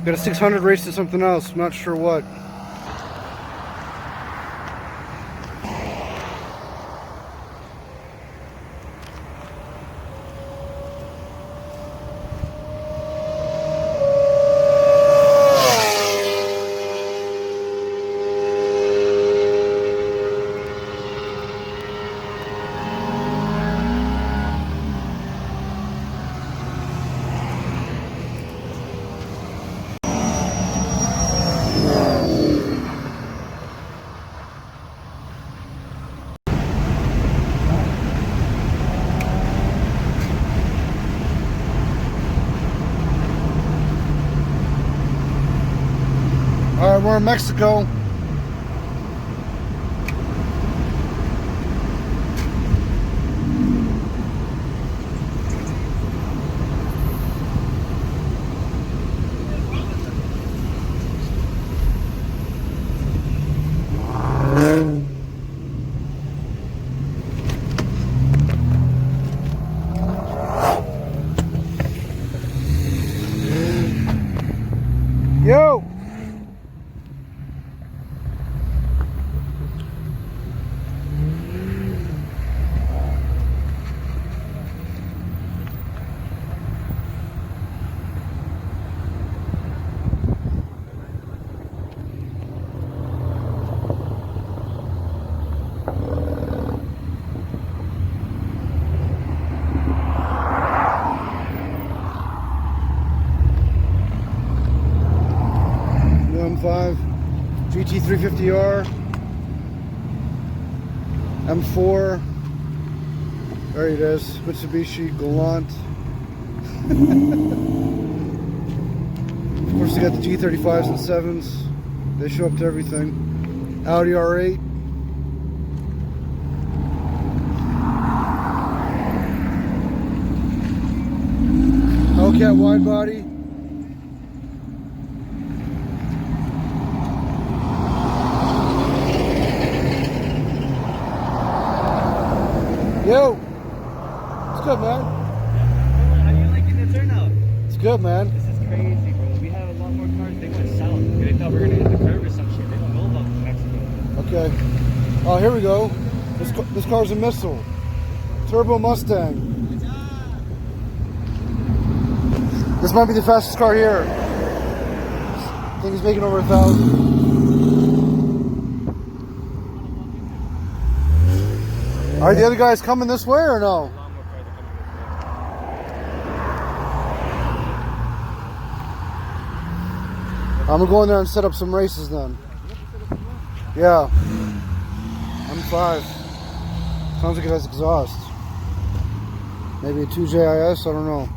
Got a 600 race to something else. I'm not sure what. Alright, we're in Mexico. Yo! M5 GT350R M4. There it is, Mitsubishi Galant. Of course, they got the G35s and 7s. They show up to everything. Audi R8. Hellcat wide body. Yo! It's good, man. How are you liking the turnout? It's good, man. This is crazy, bro. We have a lot more cars. They went south. They thought we were going to hit the curve or some shit. They don't know about Mexico. Okay. Oh, here we go. This car's a missile. Turbo Mustang. This might be the fastest car here. I think he's making over 1,000. Are the other guys coming this way or no? I'm gonna go in there and set up some races then. Yeah. M5. Sounds like it has exhaust. Maybe a 2JIS, I don't know.